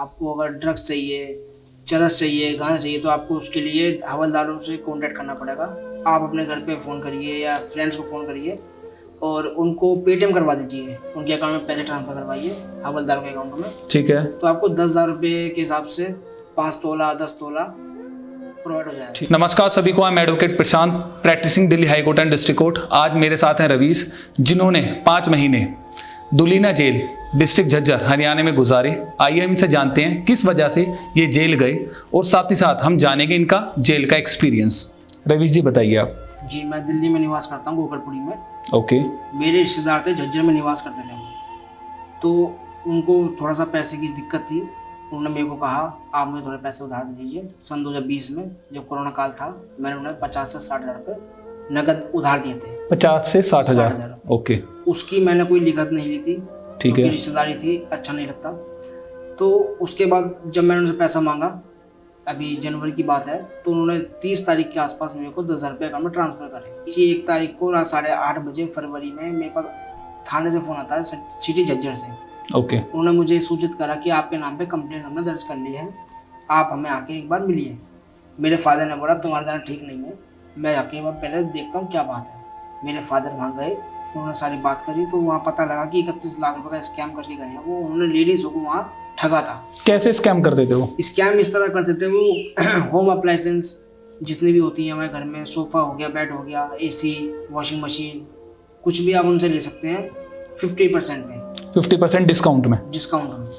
आपको अगर ड्रग्स चाहिए, चरस चाहिए, गांजा चाहिए, तो आपको उसके लिए हवलदारों से कांटेक्ट करना पड़ेगा। आप अपने घर पे फ़ोन करिए या फ्रेंड्स को फ़ोन करिए और उनको पेटीएम करवा दीजिए, उनके अकाउंट में पैसे ट्रांसफ़र करवाइए हवलदारों के अकाउंट में। ठीक है। तो आपको 10,000 रुपये के हिसाब से 5 तोला 10 तोला प्रोवाइड हो जाएगा। नमस्कार सभी को, I am advocate Prashant, practicing Delhi high court and district court. आज मेरे साथ हैं रवीश, जिन्होंने 5 महीने दुलीना जेल डिस्ट्रिक्ट झज्जर हरियाणा में गुजारे। आइए इनसे जानते हैं किस वजह से ये जेल गए और साथ ही साथ हम जानेंगे इनका जेल का एक्सपीरियंस। रवीश जी बताइए आप। जी, मैं दिल्ली में निवास करता हूँ, गोकलपुरी में। ओके। मेरे रिश्तेदार थे, झज्जर में निवास करते थे, तो उनको थोड़ा सा पैसे की दिक्कत थी। उन्होंने मेरे को कहा आप मुझे थोड़े पैसे उधार दे दीजिए। सन 2020 में जब कोरोना काल था, मैंने उन्हें 50 से 60 हज़ार रुपये नगद उधार दिए थे। 50 से 60 हज़ार। ओके। उसकी मैंने कोई लिखत नहीं ली थी, ठीक है, रिश्तेदारी थी, अच्छा नहीं लगता। तो उसके बाद जब मैंने उनसे पैसा मांगा, अभी जनवरी की बात है, तो उन्होंने 30 तारीख के आसपास मेरे को 10,000 रुपये अकाउंट में ट्रांसफ़र करे। 1 तारीख को रात 8:30 बजे फरवरी में मेरे पास थाने से फ़ोन आता है, सिटी झज्जर से। ओके। उन्होंने मुझे सूचित करा कि आपके नाम पे कंप्लेंट हमने दर्ज कर ली है, आप हमें आके एक बार मिलिए। मेरे फादर ने बोला तुम्हारा ज़रा ठीक नहीं है, मैं आके एक बार पहले देखता हूँ क्या बात है। मेरे फादर वहाँ गए, उन्होंने सारी बात करी, तो वहाँ पता लगा कि 31 लाख रुपए का स्कैम करके गए हैं वो। उन्होंने लेडीज़ों को वहाँ ठगा था। कैसे स्कैम करते थे वो? स्कैम इस तरह करते थे वो, होम अप्लायंसेस जितनी भी होती हैं हमारे घर में, सोफ़ा हो गया, बेड हो गया, AC, वॉशिंग मशीन, कुछ भी आप उनसे ले सकते हैं 50% में, 50% डिस्काउंट में।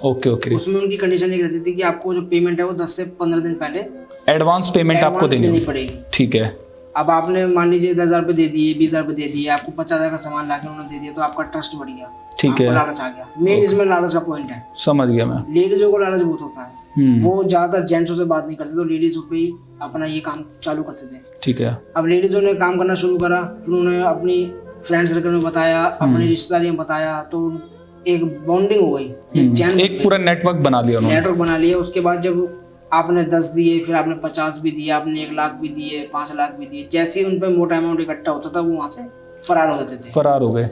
Okay okay. उसमें उनकी कंडीशन ये रहती थी कि आपको जो पेमेंट है वो 10 से 15 दिन पहले एडवांस पेमेंट आपको देनी पड़ेगी। ठीक है। अब आपने मान लीजिए 10,000 रुपये दे दिए, 20,000 रुपये दे दिए, आपको 50,000 का सामान लाके उन्होंने दे दिया, तो आपका ट्रस्ट बढ़ गया। ठीक है, लालच आ गया। मेन इसमें लालच का पॉइंट है। समझ गया मैं। लेडीजों को लालच बहुत होता है, वो ज्यादातर जेंट्सों से बात नहीं करते, तो लेडीजों पे ही अपना ये काम चालू करते थे। ठीक है। अब लेडीजों ने काम करना शुरू करा, फिर उन्होंने अपनी फ्रेंड सर्कल में बताया, अपनी रिश्तेदारी में बताया, तो एक बॉन्डिंग हो गई, एक पूरा नेटवर्क बना लिया। उसके बाद जब आपने 10 दिए, फिर आपने 50 भी दिए, आपने 1 लाख भी दिए, 5 लाख भी दिए, जैसे ही उन पर मोटा अमाउंट इकट्ठा होता था वो वहाँ से फरार हो जाते थे। फरार हो गए।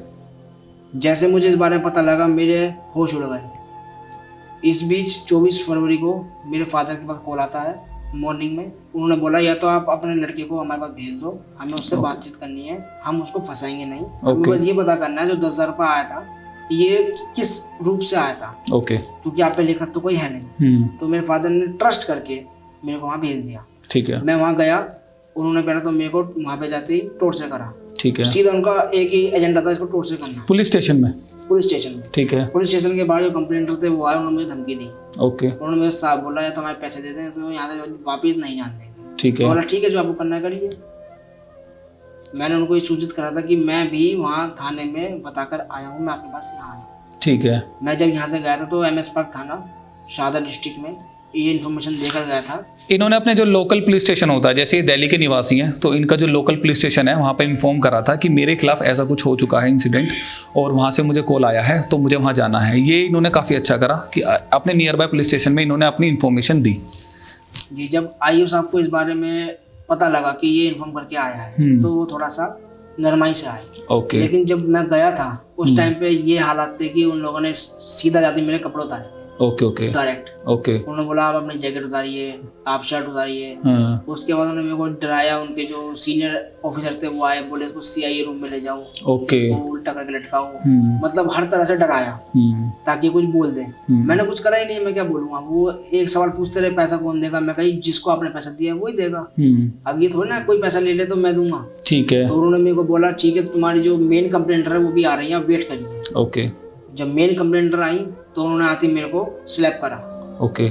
जैसे मुझे इस बारे में पता लगा, मेरे होश उड़ गए। इस बीच 24 फरवरी को मेरे फादर के पास कॉल आता है मॉर्निंग में। उन्होंने बोला या तो आप अपने लड़के को हमारे पास भेज दो, हमें उससे बातचीत करनी है, हम उसको फंसाएंगे नहीं, हमें बस ये पता करना है जो 10,000 रुपये आया था ये किस रूप से आया था। ओके। क्योंकि आप पे लिखत तो कोई है नहीं। तो मेरे फादर ने ट्रस्ट करके मेरे को वहाँ भेज दिया। ठीक है। मैं वहाँ गया, उन्होंने पहले तो मेरे को वहाँ पे जाते ही टॉर्चर करा। ठीक है। सीधा उनका एक ही एजेंडा था, इसको टॉर्चर करना। पुलिस स्टेशन में। ठीक है। पुलिस स्टेशन के बाहर जो कंप्लेंटर थे वो आए, उन्होंने मुझे धमकी दी। ओके। उन्होंने मुझे साहब बोला या तो हमारे पैसे दे दें, तो यहाँ से वापिस नहीं जान देंगे। ठीक है। बोला ठीक है, जो आपको करना करिए। मैंने उनको ये सूचित करा था कि मैं भी वहाँ थाने में बताकर आया हूँ, मैं आपके पास यहाँ आया। ठीक है। मैं जब यहाँ से गया था तो MS पार्क थाना शाहदरा डिस्ट्रिक्ट में ये इन्फॉर्मेशन देकर गया था। इन्होंने अपने जो लोकल पुलिस स्टेशन होता है, जैसे ये दिल्ली के निवासी हैं, तो इनका जो लोकल पुलिस स्टेशन है वहाँ पर इन्फॉर्म करा था कि मेरे खिलाफ ऐसा कुछ हो चुका है इंसिडेंट, और वहाँ से मुझे कॉल आया है तो मुझे वहाँ जाना है। ये इन्होंने काफ़ी अच्छा करा कि अपने नियर बाय पुलिस स्टेशन में इन्होंने अपनी इन्फॉर्मेशन दी। जी, जब IO साहब को इस बारे में पता लगा कि ये इन्फॉर्म करके आया है, तो वो थोड़ा सा नरमाई से आए। ओके। लेकिन जब मैं गया था उस टाइम पे ये हालात थे कि उन लोगों ने सीधा जाते मेरे कपड़े उतारे थे। ओके। डायरेक्ट। ओके। उन्होंने बोला आप अपनी जैकेट उतारिए, आप शर्ट उतारिए। उसके बाद उन्होंने मेरे को डराया। उनके जो सीनियर ऑफिसर थे वो आए, बोले इसको CIA रूम में ले जाओ, ओके, उल्टा करके लटकाओ, मतलब हर तरह से डराया ताकि कुछ बोल दे। मैंने कुछ करा ही नहीं, मैं क्या बोलूँगा। वो एक सवाल पूछते रहे पैसा कौन देगा, मैं कही जिसको आपने पैसा दिया वही देगा। अब ये थोड़ी ना कोई पैसा ले ले तो मैं दूंगा। ठीक है। तो उन्होंने मेरे को बोला ठीक है, तुम्हारी जो मेन कंप्लेंटर है वो भी आ रही है, आप वेट करिए। ओके। जब मेन कंप्लेंटर आई तो उन्होंने आते मेरे को स्लैप करा। ओके।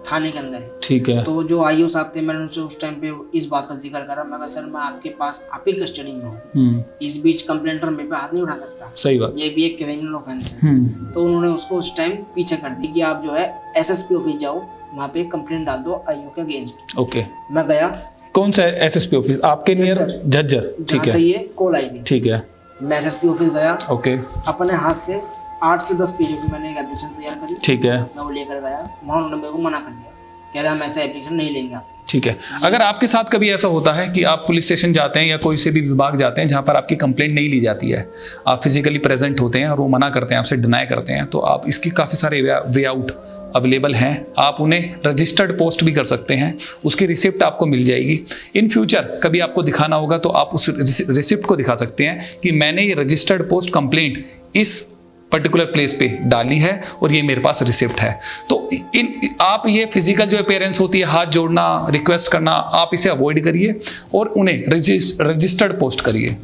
थाने के अंदर। ठीक है। तो जो IO साहब थे, मैंने उनसे उस टाइम पे इस बात का जिक्र करा। मैं कहा सर मैं आपके पास आप ही कस्टडी में हूँ, इस बीच कंप्लेंटर मेरे पे हाथ नहीं उठा सकता। सही बात। ये भी एक क्रिमिनल ऑफेंस है। तो उन्होंने उसको उस टाइम पीछे कर दी कि आप जो है SSP ऑफिस जाओ, वहाँ पे कंप्लेंट डाल दो IO के अगेंस्ट। ओके। मैं गया। कौन सा SSP ऑफिस? आपके नियर झज्जर? ठीक है। सही है, कॉल आई थी। ठीक है। मैं SSP ऑफिस गया। ओके। अपने हाथ से 8 से 10 पेजों की मैंने एक एप्लीकेशन तैयार करी। ठीक है। मैं वो लेकर गया, वहाँ उन्होंने मेरे को मना कर दिया, कह रहे हम ऐसा एप्लीकेशन नहीं लेंगे आपके। ठीक है। अगर आपके साथ कभी ऐसा होता है कि आप पुलिस स्टेशन जाते हैं या कोई से भी विभाग जाते हैं जहां पर आपकी कंप्लेंट नहीं ली जाती है, आप फिजिकली प्रेजेंट होते हैं और वो मना करते हैं, आपसे डिनाई करते हैं, तो आप इसकी काफ़ी सारे वे आउट अवेलेबल हैं। आप उन्हें रजिस्टर्ड पोस्ट भी कर सकते हैं, उसकी रिसिप्ट आपको मिल जाएगी। इन फ्यूचर कभी आपको दिखाना होगा तो आप उस रिसिप्ट को दिखा सकते हैं कि मैंने ये रजिस्टर्ड पोस्ट कंप्लेंट इस पर्टिकुलर प्लेस पे डाली है और ये मेरे पास रिसिप्ट है। तो आप ये फिजिकल जो अपेयरेंस होती है, हाथ जोड़ना, रिक्वेस्ट करना, आप इसे अवॉइड करिए और उन्हें रजिस्टर्ड पोस्ट करिए।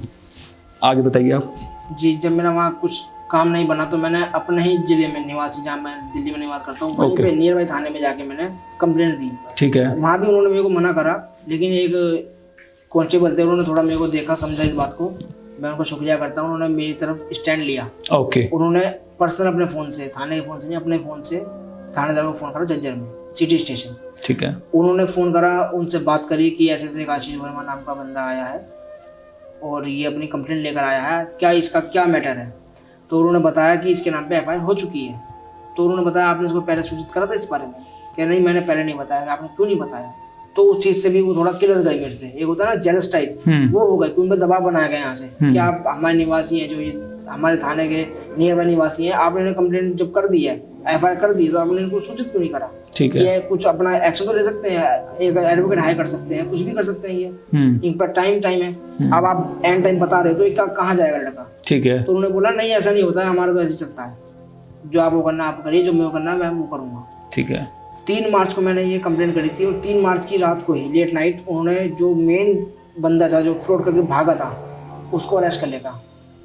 आगे बताइए आप। जी, जब मेरा वहाँ कुछ काम नहीं बना तो मैंने अपने ही जिले में निवासी, जहाँ मैं दिल्ली में निवास करता हूँ, वहीं पे नियर बाई थाने में जाके मैंने कंप्लेंट दी। ठीक है। वहाँ भी उन्होंने मेरे को मना करा, लेकिन एक कांस्टेबल थे, उन्होंने थोड़ा मेरे को देखा, समझा इस बात को। मैं उनको शुक्रिया करता हूँ, उन्होंने मेरी तरफ स्टैंड लिया। ओके। उन्होंने पर्सनल अपने फ़ोन से, थाने के फ़ोन से नहीं, अपने फ़ोन से थानेदार को फ़ोन करा झज्जर में सिटी स्टेशन। ठीक है। उन्होंने फ़ोन करा, उनसे बात करी कि ऐसे ऐसे आशीष वर्मा नाम का बंदा आया है और ये अपनी कंप्लेंट लेकर आया है, क्या इसका क्या मैटर है। तो उन्होंने बताया कि इसके नाम पे एफआईआर हो चुकी है। तो उन्होंने बताया आपने उसको पहले सूचित करा था इस बारे में? क्या नहीं, मैंने पहले नहीं बताया। आपने क्यों नहीं बताया? तो उस चीज़ से भी वो थोड़ा किलस गई मेरे से। एक होता है ना जेलस टाइप, वो हो गया कि उन पर दबाव बनाया गया यहाँ से कि आप हमारे निवासी हैं, जो ये हमारे थाने के नियर बाई निवासी हैं, आपने कंप्लेंट जब कर दी है, एफआईआर कर दी, तो आपने इनको सूचित क्यों नहीं करा? ठीक है। ये कुछ अपना एक्शन तो ले सकते हैं, एक एडवोकेट हायर कर सकते हैं, कुछ भी कर सकते हैं। ये इन पर टाइम है। अब आप एंड टाइम बता रहे हो तो ये कहाँ जाएगा लड़का? ठीक है। तो उन्होंने बोला नहीं, ऐसा नहीं होता है, हमारा तो ऐसे चलता है, जो आप वो करना आप करिए, जो मैं वो करना मैं वो करूँगा। ठीक है। 3 मार्च को मैंने ये कंप्लेंट करी थी और 3 मार्च की रात को ही लेट नाइट उन्होंने जो मेन बंदा था जो फ्रॉड करके भागा था उसको अरेस्ट कर लिया था।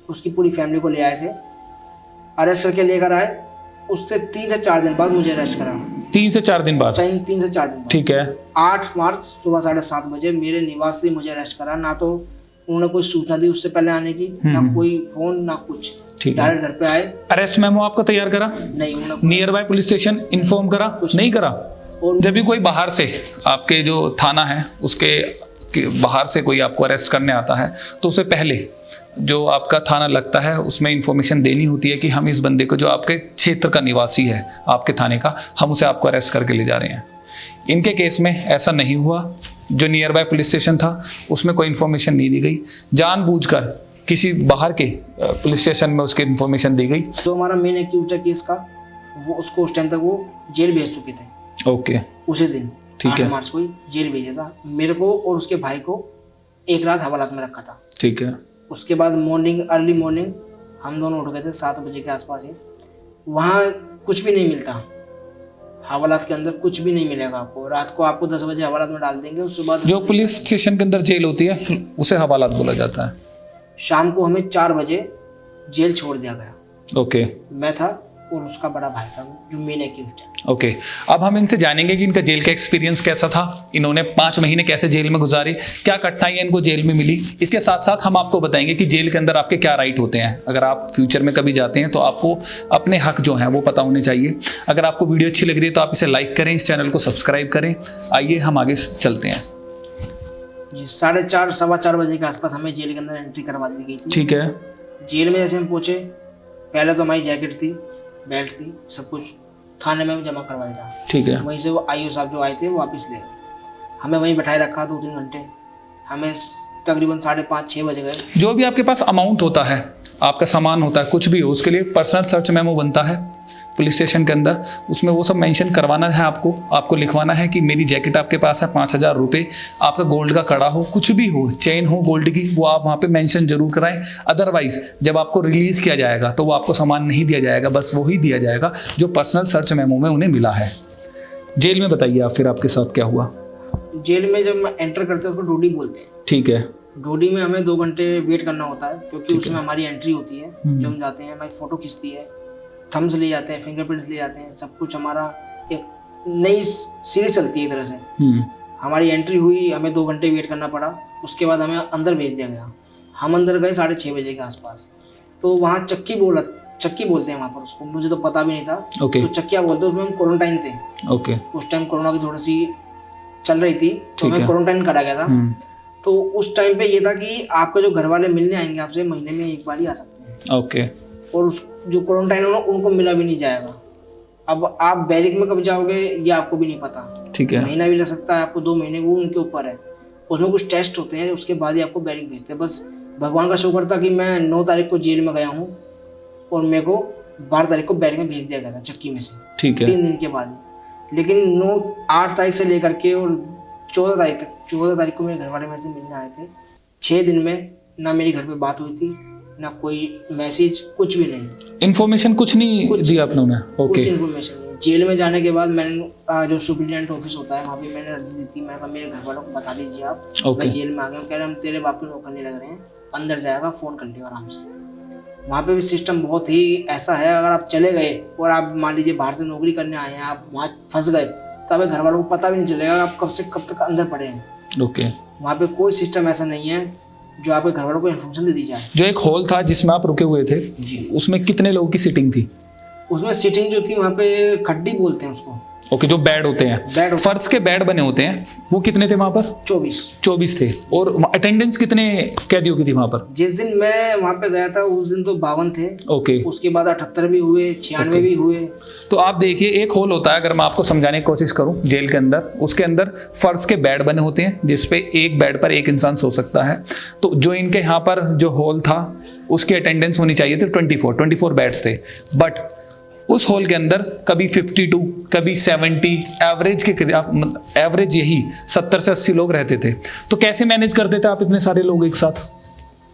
उसकी पूरी फैमिली को ले आए थे, अरेस्ट करके लेकर आए। उससे 3 से 4 दिन बाद मुझे अरेस्ट करा। 3 से 4 दिन बाद? 3 से 4 दिन बाद। ठीक है। 8 मार्च सुबह 7:30 बजे मेरे निवास से मुझे अरेस्ट करा। ना तो उन्होंने कोई सूचना दी उससे पहले आने की, ना कोई फोन, ना कुछ। डायरेक्ट घर पे आए। अरेस्ट मेमो आपको तैयार करा? नहीं। उन्होंने near by police station inform करा? कुछ नहीं करा। और जब भी कोई बाहर से आपके जो थाना है उसके बाहर से कोई आपको अरेस्ट करने आता है तो उससे पहले जो आपका थाना लगता है उसमें इंफॉर्मेशन देनी होती है कि हम इस बंदे को, जो आपके क्षेत्र का निवासी है आपके थाने का, हम उसे आपको अरेस्ट करके ले जा रहे हैं। इनके केस में ऐसा नहीं हुआ। जो नियर बाय पुलिस स्टेशन था उसमें कोई इन्फॉर्मेशन नहीं दी गई, जानबूझकर किसी बाहर के पुलिस स्टेशन में उसकी इन्फॉर्मेशन दी गई। जो हमारा मेन एक्यूज है केस का, वो उसको उस टाइम तक वो जेल भेज चुके थे। ओके। उसी दिन 8 मार्च को जेल भेजा था। मेरे को और उसके भाई को एक रात हवालात में रखा था। ठीक है। उसके बाद अर्ली मॉर्निंग हम दोनों उठ गए थे 7 बजे के आसपास ही। वहाँ कुछ भी नहीं मिलता, हवालात के अंदर कुछ भी नहीं मिलेगा आपको। रात को आपको 10 बजे हवालात में डाल देंगे। सुबह जो पुलिस स्टेशन के अंदर जेल होती है उसे हवालात बोला जाता है। शाम को हमें 4 बजे जेल छोड़ दिया गया। ओके। मैं था और उसका बड़ा भाई था जो मेन एक्यूज्ड है। ओके। अब हम इनसे जानेंगे कि इनका जेल का एक्सपीरियंस कैसा था, इन्होंने 5 महीने कैसे जेल में गुजारे, क्या कठिनाइयाँ इनको जेल में मिली। इसके साथ साथ हम आपको बताएंगे कि जेल के अंदर आपके क्या राइट होते हैं। अगर आप फ्यूचर में कभी जाते हैं तो आपको अपने हक जो हैं वो पता होने चाहिए। अगर आपको वीडियो अच्छी लग रही है तो आप इसे लाइक करें, इस चैनल को सब्सक्राइब करें। आइए हम आगे चलते हैं। जी, 4:30 सवा 4 बजे के आसपास हमें जेल के अंदर एंट्री करवा दी गई थी। ठीक है। जेल में जैसे हम पहुंचे, पहले तो हमारी जैकेट थी, बेल्ट थी, सब कुछ थाने में जमा करवा दिया था। ठीक है। वहीं से वो आईओ साहब जो आए थे वो वापस ले गए। हमें वहीं बैठाए रखा 2-3 घंटे। हमें तकरीबन 5:30-6 बजे गए। जो भी आपके पास अमाउंट होता है, आपका सामान होता है, कुछ भी हो, उसके लिए पर्सनल सर्च मेमो बनता है पुलिस स्टेशन के अंदर। उसमें वो सब मेंशन करवाना है आपको लिखवाना है कि मेरी जैकेट आपके पास है 5,000 रुपये, आपका गोल्ड का कड़ा हो, कुछ भी हो, चेन हो गोल्ड की, वो आप वहाँ पे मेंशन जरूर कराएं। अदरवाइज जब आपको रिलीज किया जाएगा तो वो आपको सामान नहीं दिया जाएगा, बस वही दिया जाएगा जो पर्सनल सर्च मेमो में उन्हें मिला है। जेल में बताइए आप, फिर आपके साथ क्या हुआ? जेल में जब एंटर करते हैं उसको डोडी बोलते हैं। ठीक है। डोडी में हमें 2 घंटे वेट करना होता है क्योंकि उसमें हमारी एंट्री होती है। जब हम जाते हैं हमारी फोटो खींचती है, थम्स ले जाते हैं, फिंगरप्रिंट्स ले जाते हैं, सब कुछ हमारा एक नई सीरीज चलती है एक तरह से। हमारी एंट्री हुई, हमें 2 घंटे वेट करना पड़ा। उसके बाद हमें अंदर भेज दिया गया। हम अंदर गए 6:30 बजे के आसपास। तो वहाँ चक्की बोलते हैं वहाँ पर उसको, मुझे तो पता भी नहीं था। तो चक्किया बोलते हैं, उसमें हम क्वारंटाइन थे। उस टाइम कोरोना की थोड़ी सी चल रही थी तो हमें क्वारंटाइन करा गया था। तो उस टाइम पे ये था कि आपके जो घर वाले मिलने आएंगे आपसे महीने में एक बार ही आ सकते हैं। ओके। और उस जो क्वारंटाइन होना उनको मिला भी नहीं जाएगा। अब आप बैरिक में कब जाओगे ये आपको भी नहीं पता, ठीक है, महीना भी लग सकता है आपको, 2 महीने, वो उनके ऊपर है। उसमें कुछ टेस्ट होते हैं, उसके बाद ही आपको बैरिक भेजते हैं। बस भगवान का शुक्र था कि मैं 9 तारीख को जेल में गया हूँ और मेरे को 12 तारीख को बैरिक में भेज दिया गया था चक्की में से, ठीक है, 3 दिन के बाद। लेकिन 8 तारीख से लेकर के और 14 तारीख तक, 14 तारीख को मेरे घर वाले मेरे से मिलने आए थे। 6 दिन में ना मेरी घर पे बात हुई थी, ना कोई मैसेज, कुछ भी नहीं, इन्फॉर्मेशन कुछ नहीं दी आपने उन्हें? ओके, कुछ इन्फॉर्मेशन नहीं। जेल में जाने के बाद मैंने जो सुप्रीडेंट ऑफिस होता है वहाँ पे मैंने अर्जी दी थी। मैंने कहा मेरे घर वालों को बता दीजिए आप, मैं जेल में आ गया हूँ। कह रहे हम तेरे बाप के नौकर नहीं लग रहे हैं, अंदर जाएगा, फ़ोन कर लियो आराम से। वहाँ पे भी सिस्टम बहुत ही ऐसा है, अगर आप चले गए और आप मान लीजिए बाहर से नौकरी करने आए हैं, आप वहाँ फंस गए, तो अब घर वालों को पता भी नहीं चलेगा आप कब से कब तक अंदर पड़े हैं। ओके, वहाँ पे कोई सिस्टम ऐसा नहीं है जो आपके घर वालों को इन्फॉर्मेशन दे दी जाए। जो एक हॉल था जिसमें आप रुके हुए थे जी, उसमें कितने लोगों की सीटिंग थी? उसमें सीटिंग जो थी वहाँ पे खड्डी बोलते हैं उसको। ओके, जो बेड होते हैं, बेड फर्श के बेड बने होते हैं, वो कितने थे वहाँ पर? 24 थे। और अटेंडेंस कितने कैदियों की थी वहाँ पर? जिस दिन मैं वहाँ पे गया था उस दिन तो 52 थे। ओके, उसके बाद 78 भी हुए, 96 भी हुए। तो आप देखिए, एक हॉल होता है, अगर मैं आपको समझाने की कोशिश करूं, जेल के अंदर, उसके अंदर फर्श के बेड बने होते हैं जिसपे एक बेड पर एक इंसान सो सकता है। तो जो इनके यहाँ पर जो हॉल था उसकी अटेंडेंस होनी चाहिए थी 24 बेड्स थे, बट उस हॉल के अंदर कभी 52, कभी 70, एवरेज यही 70 से 80 लोग रहते थे। तो कैसे मैनेज करते थे आप इतने सारे लोग एक साथ?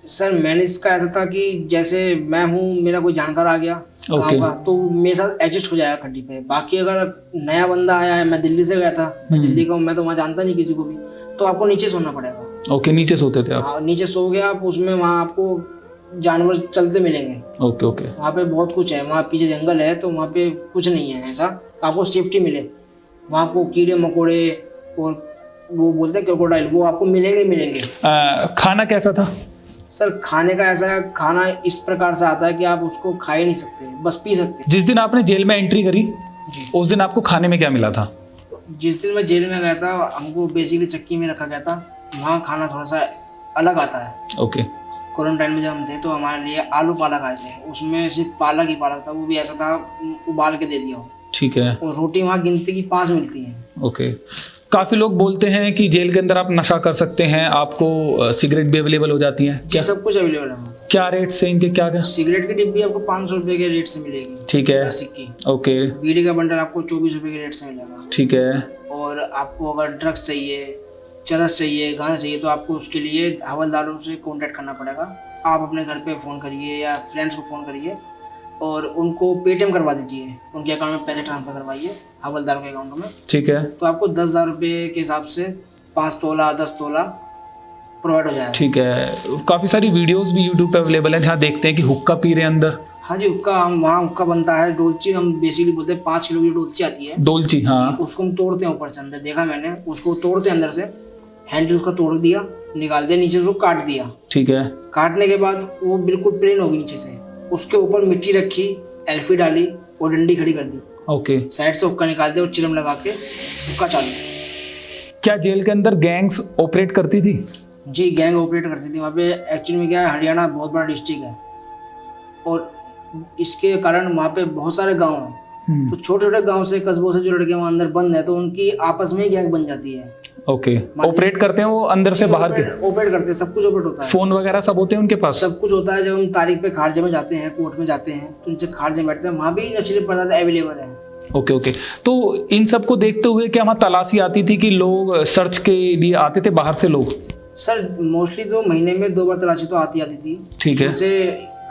सर मैनेज का ऐसा था कि जैसे मैं हूँ, मेरा कोई जानकार आ गया गाँव का, तो मेरे साथ एडजस्ट हो जाएगा खड्डी पे। बाकी अगर नया बंदा आया है, मैं दिल्ली से गया था, मैं दिल्ली का हूँ, मैं तो वहाँ जानता नहीं किसी को भी, तो आपको नीचे सोना पड़ेगा। ओके, नीचे सोते थे आप? हाँ, नीचे सो गए आप, उसमें वहाँ आपको जानवर चलते मिलेंगे। ओके ओके, वहाँ पे बहुत कुछ है, वहाँ पीछे जंगल है, तो वहाँ पे कुछ नहीं है ऐसा आपको सेफ्टी मिले। वहाँ आपको कीड़े मकोड़े और वो बोलते हैं क्रोकोडाइल, वो आपको मिलेंगे। खाना कैसा था? सर खाने का ऐसा खाना इस प्रकार से आता है कि आप उसको खा ही नहीं सकते, बस पी सकते। जिस दिन आपने जेल में एंट्री करी उस दिन आपको खाने में क्या मिला था? जिस दिन मैं जेल में गया था हमको बेसिकली चक्की में रखा गया था। वहाँ खाना थोड़ा सा अलग आता है। ओके, क्वारंटाइन में जब हम थे तो हमारे लिए आलू पालक आए थे, उसमें सिर्फ पालक ही पालक था, वो भी ऐसा था उबाल के दे दिया हो। ठीक है। और रोटी वहाँ गिनती की 5 मिलती हैं। ओके, काफ़ी लोग बोलते हैं कि जेल के अंदर आप नशा कर सकते हैं, आपको सिगरेट भी अवेलेबल हो जाती है क्या? सब कुछ अवेलेबल है। क्या रेट से इनके? क्या सिगरेट की डिब्बी आपको 500 रुपये के रेट से मिलेगी। ठीक है। की। ओके। बीड़ी का बंडल आपको 24 रुपये के रेट से मिलेगा। ठीक है। और आपको अगर ड्रग्स चाहिए, चरस चाहिए, गांजा चाहिए, तो आपको उसके लिए हवलदारों से कॉन्टैक्ट करना पड़ेगा। आप अपने घर पे फ़ोन करिए या फ्रेंड्स को फ़ोन करिए और उनको पेटीएम करवा दीजिए, उनके अकाउंट में पैसे ट्रांसफ़र करवाइए हवलदार के अकाउंट में। ठीक है। तो आपको 10,000 रुपये के हिसाब से 5 तोला 10 तोला प्रोवाइड हो जाएगा। ठीक है। काफ़ी सारी वीडियोस भी यूट्यूब पे अवेलेबल हैं जहाँ देखते हैं कि हुक्का पी रहे हैं अंदर। हाँ जी, हुक्का, हम वहाँ हुक्का बनता है, डोलची हम बेसिकली बोलते हैं। 5 किलो की डोलची आती है। डोलची, हाँ। उसको हम तोड़ते हैं ऊपर से, अंदर देखा मैंने, उसको तोड़ते हैं अंदर से, हैंडल उसका तोड़ दिया, निकाल दिया, नीचे से उसको काट दिया। ठीक है। काटने के बाद वो बिल्कुल प्लेन होगी नीचे से, उसके ऊपर मिट्टी रखी, एल्फी डाली और डंडी खड़ी कर दी। ओके। साइड से हुक्का निकाल दिया और चिलम लगा के हुक्का चालू। क्या जेल के अंदर गैंग्स ऑपरेट करती थी? जी, गैंग ऑपरेट करती थी वहाँ पे। एक्चुअली में क्या है, हरियाणा बहुत बड़ा डिस्ट्रिक्ट है और इसके कारण वहाँ पे बहुत सारे गाँव हैं। तो छोटे छोटे गाँव से, कस्बों से जो लड़के वहाँ अंदर बंद है, तो उनकी आपस में ही गैंग बन जाती है। ओके। ऑपरेट करते हैं वो अंदर से बाहर के? ऑपरेट करते हैं, सब कुछ ऑपरेट होता है। फोन वगैरह सब होते हैं उनके पास? सब कुछ होता है। जब हम तारीख पे खारजे में जाते हैं, कोर्ट में जाते हैं, तो नीचे खारजे में बैठते हैं, वहाँ भी नशीले पदार्थ अवेलेबल है। Okay okay. तो इन सब को देखते हुए क्या वहाँ तलाशी आती थी कि लोग सर्च के लिए आते थे बाहर से लोग? सर मोस्टली तो महीने में 2 बार तलाशी तो आती थी। ठीक है। उससे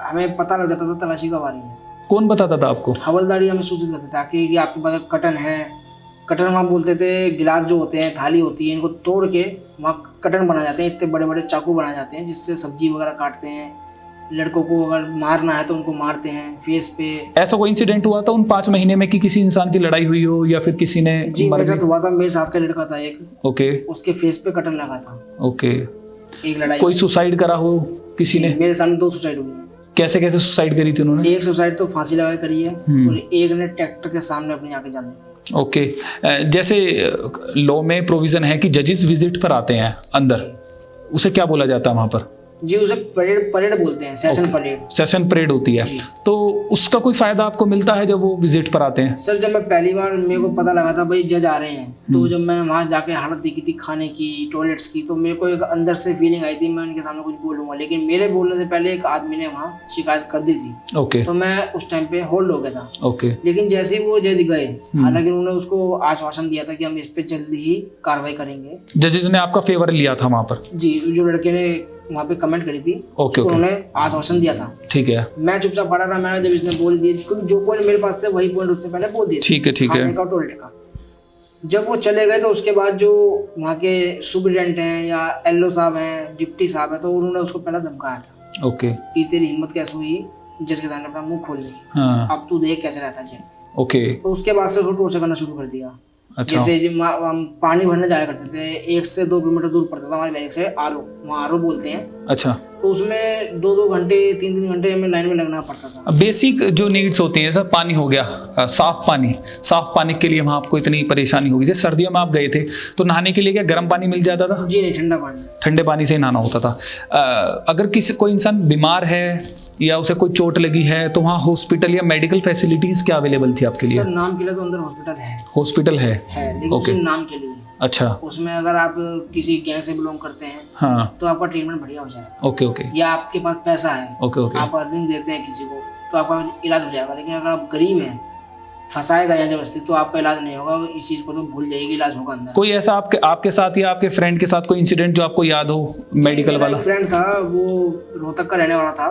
हमें पता लग जाता था तलाशी कब आ रही है। कौन बताता था आपको? हवलदारी हमें सूचित करते थे कि आपके पास कटन है। कटन वहाँ बोलते थे, गिलास जो होते हैं, थाली होती है, इनको तोड़ के वहाँ कटन बना जाते हैं। इतने बड़े बड़े चाकू बनाए जाते हैं जिससे सब्जी वगैरह काटते हैं। लड़कों को अगर मारना है तो उनको मारते हैं फेस पे। ऐसा कोई इंसिडेंट हुआ था उन 5 महीने में कि किसी इंसान की लड़ाई हुई हो या फिर किसी ने? जी, मेरे साथ हुआ था। मेरे साथ का लड़का था एक। ओके। उसके फेस पे कटन लगा था। ओके। एक लड़ाई। कोई सुसाइड करा हो किसी ने? मेरे सामने 2 सुसाइड हुई है। कैसे कैसे सुसाइड करी थी उन्होंने? एक सुसाइड तो फांसी लगा करी है और एक ने ट्रैक्टर के सामने अपनी आंखें जान दी। ओके। जैसे लॉ में प्रोविजन है कि जजेस विजिट पर आते हैं अंदर, उसे क्या बोला जाता है वहाँ पर? जी, उसे परेड बोलते हैं। Session parade. सेशन परेड होती है। तो उसका कोई फायदा आपको मिलता है जब वो विजिट पर आते हैं? सर जब मैं पहली बार मेरे को पता लगा था भाई जज आ रहे हैं, तो जब मैंने वहाँ जाके हालत देखी थी खाने की, टॉयलेट्स की, तो मेरे को एक अंदर से फीलिंग आई थी मैं उनके सामने कुछ बोलूंगा, लेकिन मेरे बोलने से पहले एक आदमी ने वहाँ शिकायत कर दी थी। ओके। तो मैं उस टाइम पे होल्ड हो गया था। ओके। लेकिन जैसे ही वो जज गए, हालांकि उन्होंने उसको आश्वासन दिया था कि हम इस पे जल्दी ही कार्रवाई करेंगे। जजेस ने आपका फेवर लिया था वहाँ पर? जी, जो लड़के ने वहाँ पे कमेंट करी थी, उन्होंने आश्वासन दिया था। ठीक है। मैं चुपचाप खड़ा रहा, मैंने जब इसने बोल दिया, क्योंकि जो पॉइंट मेरे पास थे वही पॉइंट उसने पहले बोल दिया। ठीक है, ठीक है। खाने का, टॉयलेट का। जब वो चले गए तो उसके बाद जो वहाँ के सुपरिटेंडेंट हैं या एलओ साहब हैं, डिप्टी साहब हैं, तो उन्होंने उसको पहले धमकाया था। ओके। कि तेरी हिम्मत कैसे हुई जज के सामने अपना मुंह खोलने की? हाँ। अब तू देख कैसे रहता है। ओके। तो उसके बाद से उसको टॉर्चर करना शुरू कर दिया। अच्छा। जैसे हम पानी भरने जाया करते थे, 1 से 2 किलोमीटर दूर पड़ता था हमारे बैरिक से आरओ, वहाँ आरओ बोलते हैं। अच्छा। तो उसमें 2-2 घंटे 3-3 घंटे हमें लाइन में लगना पड़ता था। बेसिक जो नीड्स होती हैं, जैसे पानी हो गया, साफ पानी के लिए वहाँ आपको इतनी परेशानी होगी। जैसे सर्दियों में आप गए थे तो नहाने के लिए क्या गर्म पानी मिल जाता था? जी नहीं, ठंडा पानी। ठंडे पानी से ही नहाना होता था। अगर कोई इंसान बीमार है या उसे कोई चोट लगी है तो वहाँ हॉस्पिटल या मेडिकल फैसिलिटीज क्या अवेलेबल थी आपके लिए? सर नाम के लिए तो अंदर हॉस्पिटल है। हॉस्पिटल है लेकिन सिर्फ नाम के लिए। अच्छा। उसमें अगर आप किसी गैंग से बिलोंग करते हैं, हाँ, तो आपका ट्रीटमेंट बढ़िया हो जाएगा। Okay okay. या आपके पास पैसा है, ओके, आप अर्निंग देते हैं किसी को, तो आपका इलाज हो जाएगा। लेकिन अगर आप गरीब हैं, फंसाया गया जबरदस्ती, तो आपका इलाज नहीं होगा। इस चीज को तो भूल जाएगी, इलाज होगा अंदर। कोई ऐसा आपके साथ या आपके फ्रेंड के साथ कोई इंसिडेंट जो आपको याद हो मेडिकल वाला? फ्रेंड था, वो रोहतक का रहने वाला था,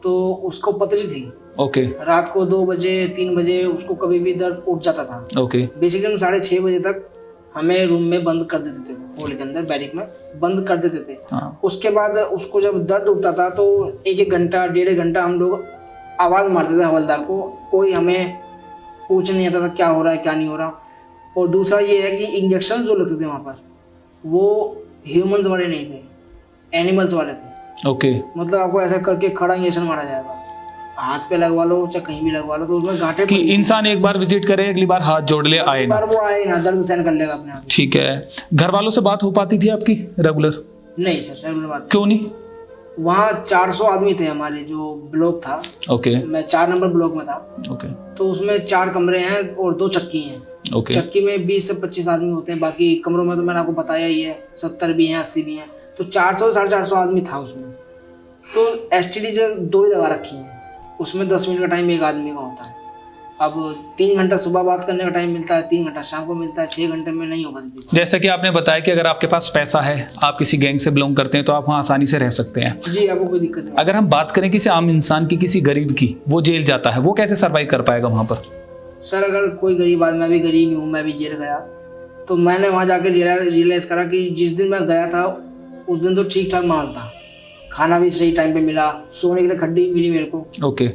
तो उसको पथरी थी। ओके। रात को 2 बजे 3 बजे उसको कभी भी दर्द उठ जाता था। ओके। बेसिकली हम 6:30 बजे तक हमें रूम में बंद कर देते थे, हॉल के अंदर बैरिक में बंद कर देते थे। हाँ। उसके बाद उसको जब दर्द उठता था तो 1-1 घंटा 1.5 घंटा हम लोग आवाज मारते थे हवलदार को, कोई हमें पूछ नहीं आता था क्या हो रहा है क्या नहीं हो रहा। और दूसरा ये है कि इंजेक्शन जो लगते थे वहाँ पर वो ह्यूमंस वाले नहीं थे, एनिमल्स वाले थे। ओके। मतलब आपको ऐसा करके खड़ा इंजेक्शन मारा जाएगा, हाथ पे लगवा लो चाहे कहीं भी लगवा लो, तो उसमें गांठें कि इंसान एक बार विजिट करे, अगली बार हाथ जोड़ ले, आए ना, वो आए ना, दर्द सहन कर लेगा अपने आप। ठीक है। घर वालों से बात हो पाती थी आपकी रेगुलर? नहीं सर, रेगुलर बात। क्यों नहीं? वहाँ 400 आदमी थे हमारे जो ब्लॉक था। ओके। मैं 4 नंबर ब्लॉक में था। ओके। तो उसमें 4 कमरे हैं और 2 चक्की हैं। ओके। चक्की में 20 से 25 आदमी होते हैं, बाकी कमरों में तो मैंने आपको बताया ही है 70 भी हैं 80 भी हैं। तो 400 से 450 आदमी था उसमें। तो STD से 2 ही लगा रखी हैं, उसमें 10 मिनट का टाइम एक आदमी का होता है। अब 3 घंटा सुबह बात करने का टाइम मिलता है, 3 घंटा शाम को मिलता है, 6 घंटे में नहीं हो पाती। जैसा कि आपने बताया कि अगर आपके पास पैसा है, आप किसी गैंग से बिलोंग करते हैं, तो आप वहाँ आसानी से रह सकते हैं। जी, आपको कोई दिक्कत नहीं। अगर हम बात करें किसी आम इंसान की, किसी गरीब की, वो जेल जाता है, वो कैसे सर्वाइव कर पाएगा वहाँ पर? सर अगर कोई गरीब आदमी, मैं भी गरीब ही हूँ, मैं भी जेल गया, तो मैंने वहाँ जाकर रियलाइज़ करा कि जिस दिन मैं गया था उस दिन तो ठीक ठाक माहौल था, खाना भी सही टाइम पे मिला, सोने के लिए खड्डी मिली मेरे को। ओके।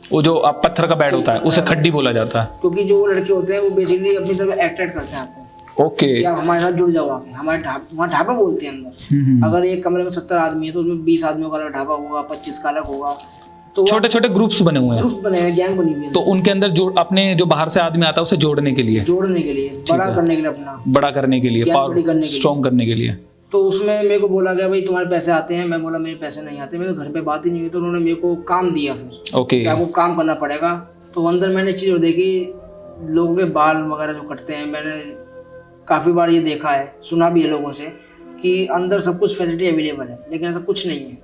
वो जो आप पत्थर का बेड होता है उसे खड्डी बोला जाता है, क्योंकि जो लड़के होते हैं वो बेसिकली अपनी तरफ अट्रैक्ट करते हैं आपको। ओके। या हमारे साथ जुड़ जाओ आके, हमारे वहाँ ढाबा बोलते हैं अंदर। अगर एक कमरे में 70 आदमी है तो उसमें 20 आदमियों का अलग ढाबा होगा, 25 का अलग होगा। तो छोटे छोटे ग्रुप्स बने हुए हैं, गैंग बनी हुई है। तो उनके अंदर जो अपने जो बाहर से आदमी आता है उसे जोड़ने के लिए, बड़ा करने के लिए, अपना बड़ा करने के लिए, पावर स्ट्रॉन्ग करने के लिए। तो उसमें मेरे को बोला गया भाई तुम्हारे पैसे आते हैं। मैं बोला मेरे पैसे नहीं आते, मेरे घर पे बात ही नहीं हुई। तो उन्होंने मेरे को काम दिया फिर। ओके। आपको काम करना पड़ेगा। तो अंदर मैंने चीज़ देखी, लोगों के बाल वगैरह जो कटते हैं, मैंने काफ़ी बार ये देखा है, सुना भी है लोगों से कि अंदर सब कुछ फैसिलिटी अवेलेबल है, लेकिन ऐसा कुछ नहीं है।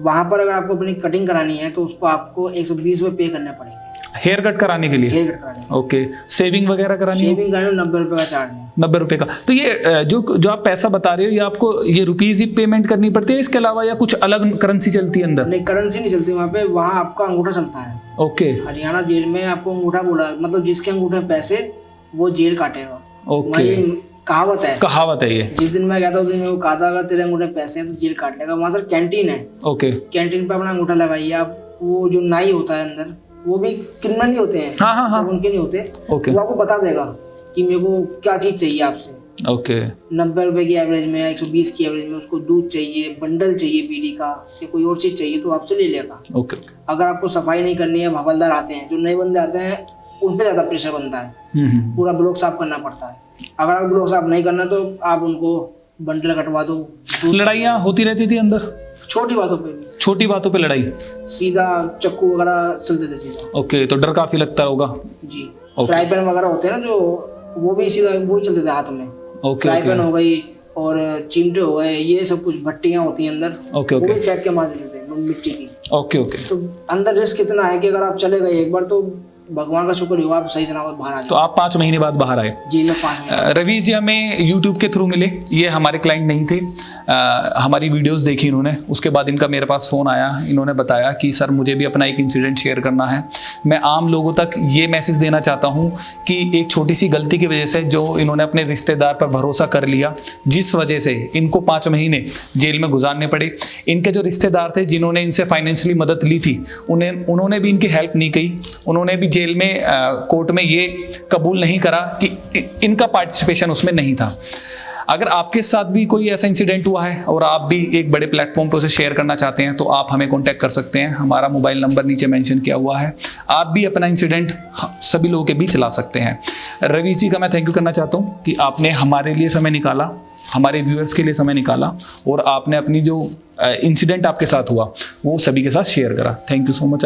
वहाँ पर अगर आपको अपनी कटिंग करानी है तो उसको आपको 120 रुपये पे करने पड़ेंगे। हेयर कट कराने के लिए? हेयर कट कराने। ओके। सेविंग वगैरह करानी? सेविंग कराने 90 रुपये का चार्ज है। 90 रुपये का। तो ये जो आप पैसा बता रहे हो, ये आपको ये रुपीज ही पेमेंट करनी पड़ती है, इसके अलावा या कुछ अलग करेंसी चलती है अंदर? नहीं, करेंसी नहीं चलती वहाँ पे, वहाँ आपका अंगूठा चलता है। ओके। हरियाणा जेल में आपको अंगूठा बोला, मतलब जिसके अंगूठे में पैसे वो जेल काटेगा। ओके। कहावत है ये। जिस दिन मैं गया था उस दिन वो कहा था अगर तेरे अंगूठे पैसे हैं तो जेल काट लेगा। वहाँ सर कैंटीन है। ओके। कैंटीन पे अपना अंगूठा लगाइए आप। वो जो नाई होता है अंदर, वो भी क्रिमिनल नहीं होते हैं। हाँ। उनके नहीं होते। ओके। वो आपको बता देगा कि मेरे को क्या चीज चाहिए आपसे। ओके। 90 रुपए की एवरेज में, 120 की एवरेज में उसको दूध चाहिए, बंडल चाहिए बीड़ी का, या कोई और चीज चाहिए तो आपसे ले लेगा। ओके। अगर आपको सफाई नहीं करनी है, हवलदार आते हैं, जो नए बंदे आते हैं उन पे ज्यादा प्रेशर बनता है। पूरा ब्लॉक साफ करना पड़ता है। अगर आप ब्लॉक साफ नहीं करना तो आप उनको बंडल कटवा दो, लड़ाइयाँ होती रहती थी अंदर? छोटी बातों पे भी। छोटी बातों पे लड़ाई? सीधा चक्कू वगैरह चलते थे सीधा। ओके, तो डर काफी लगता होगा। जी। फ्राई पैन वगैरह होते हैं ना जो, वो भी सीधा वो चलते थे हाथ में। फ्राई पैन हो गई और चिमटे हो गए, ये सब कुछ भट्टियां होती हैं अंदर। वो भी फेंक के मार देते थे मिट्टी की। ओके। तो अंदर रिस्क इतना है कि अगर आप चले गए एक बार तो भगवान का शुक्र हुआ आप सही सलामत बाहर आ गए। तो आप 5 महीने बाद बाहर आए? जी, मैं 5 महीने। रवीश जी हमें यूट्यूब के थ्रू मिले, ये हमारे क्लाइंट नहीं थे। हमारी वीडियोस देखी इन्होंने, उसके बाद इनका मेरे पास फ़ोन आया। इन्होंने बताया कि सर मुझे भी अपना एक इंसिडेंट शेयर करना है। मैं आम लोगों तक ये मैसेज देना चाहता हूँ कि एक छोटी सी गलती की वजह से जो इन्होंने अपने रिश्तेदार पर भरोसा कर लिया, जिस वजह से इनको 5 महीने जेल में गुजारने पड़े। इनके जो रिश्तेदार थे जिन्होंने इनसे फाइनेंशियली मदद ली थी, उन्होंने भी इनकी हेल्प नहीं की। उन्होंने भी जेल में कोर्ट में ये कबूल नहीं करा कि इनका पार्टिसिपेशन उसमें नहीं था। अगर आपके साथ भी कोई ऐसा इंसिडेंट हुआ है और आप भी एक बड़े प्लेटफॉर्म पर उसे शेयर करना चाहते हैं तो आप हमें कांटेक्ट कर सकते हैं। हमारा मोबाइल नंबर नीचे मेंशन किया हुआ है। आप भी अपना इंसिडेंट सभी लोगों के बीच ला सकते हैं। रवीश जी का मैं थैंक यू करना चाहता हूँ कि आपने हमारे लिए समय निकाला, हमारे व्यूअर्स के लिए समय निकाला और आपने अपनी जो इंसिडेंट आपके साथ हुआ वो सभी के साथ शेयर करा। Thank you so much.